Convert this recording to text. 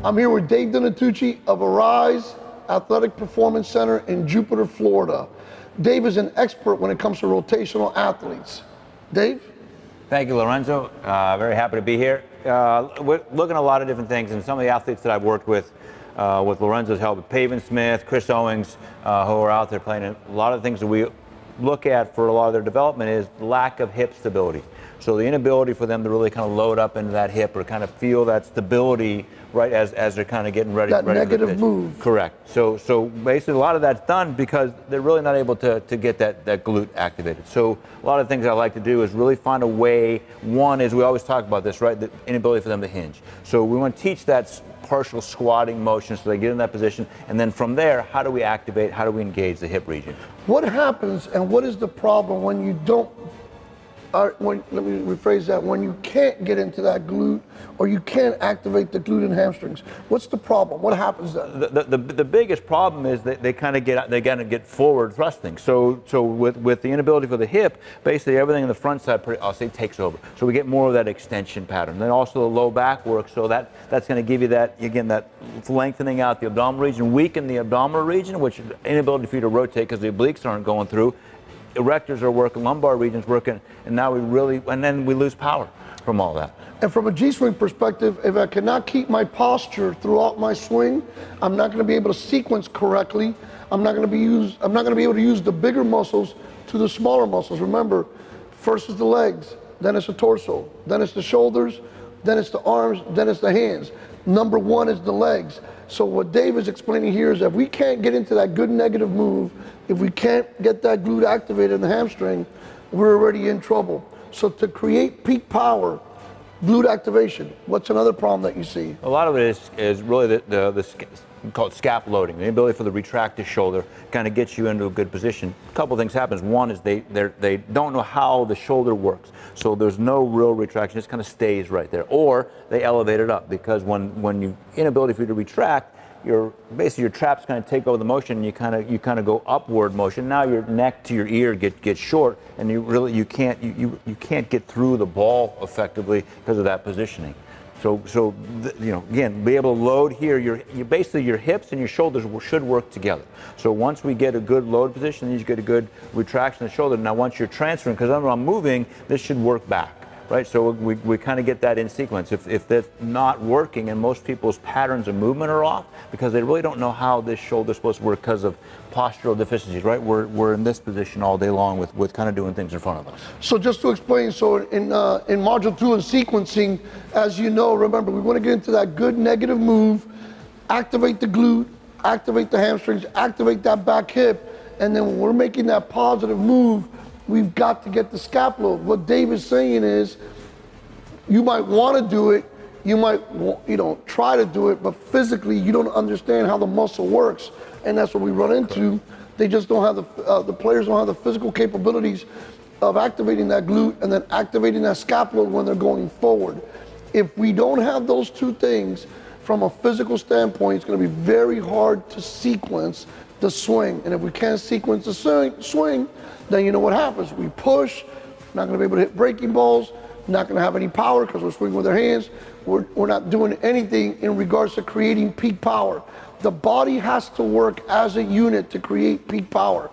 I'm here with Dave Donatucci of Arise Athletic Performance Center in Jupiter, Florida. Dave is an expert when it comes to rotational athletes. Dave? Thank you, Lorenzo. Very happy to be here. We're looking at a lot of different things, and some of the athletes that I've worked with Lorenzo's help, Pavin Smith, Chris Owings, who are out there playing. A lot of the things that we look at for a lot of their development is lack of hip stability. So the inability for them to really kind of load up into that hip or kind of feel that stability right as they're kind of getting ready. That ready negative for the pitch. move. Correct. So basically a lot of that's done because they're really not able to get that glute activated. So a lot of things I like to do is really find a way. One is, we always talk about this, right? The inability for them to hinge. So we want to teach that partial squatting motion so they get in that position, and then from there, how do we activate, how do we engage the hip region? What happens and what is the problem when you don't, let me rephrase that, when you can't get into that glute or you can't activate the glute and hamstrings? What's the problem? What happens then? The biggest problem is that they kind of get forward thrusting. So with the inability for the hip, basically everything in the front side, I'll say, takes over. So we get more of that extension pattern. Then also the low back work, so that's going to give you that, again, that lengthening out the abdominal region, weaken the abdominal region, which is inability for you to rotate because the obliques aren't going through. Erectors are working, lumbar region's working, and now then we lose power from all that. And from a G-swing perspective, if I cannot keep my posture throughout my swing, I'm not going to be able to sequence correctly. I'm not going to be able to use the bigger muscles to the smaller muscles. Remember, first is the legs, then it's the torso, then it's the shoulders, then it's the arms, then it's the hands. Number one is the legs. So what Dave is explaining here is that if we can't get into that good negative move, if we can't get that glute activated in the hamstring, we're already in trouble. So to create peak power, glute activation, what's another problem that you see? A lot of it is really we call it scap loading, the ability for the retracted shoulder kind of gets you into a good position. A couple things happens. One is they don't know how the shoulder works, so there's no real retraction. It just kind of stays right there, or they elevate it up because when you inability for you to retract, basically your traps kind of take over the motion, and you kind of go upward motion. Now your neck to your ear gets short, and you can't get through the ball effectively because of that positioning. So again, be able to load here. Basically your hips and your shoulders should work together. So once we get a good load position, then you get a good retraction of the shoulder. Now once you're transferring, because I'm moving, this should work back. Right, so we kind of get that in sequence. If that's not working, and most people's patterns of movement are off because they really don't know how this shoulder is supposed to work because of postural deficiencies, right? We're in this position all day long with kind of doing things in front of us. So just to explain, so in module 2 in sequencing, as you know, remember, we want to get into that good negative move, activate the glute, activate the hamstrings, activate that back hip, and then when we're making that positive move, we've got to get the scapula. What Dave is saying is, you might want to do it, you might try to do it, but physically you don't understand how the muscle works, and that's what we run into. They just don't have the players don't have the physical capabilities of activating that glute and then activating that scapula when they're going forward. If we don't have those two things from a physical standpoint, it's going to be very hard to sequence the swing. And if we can't sequence the swing, then you know what happens. We push, not going to be able to hit breaking balls, not going to have any power because we're swinging with our hands. We're not doing anything in regards to creating peak power. The body has to work as a unit to create peak power.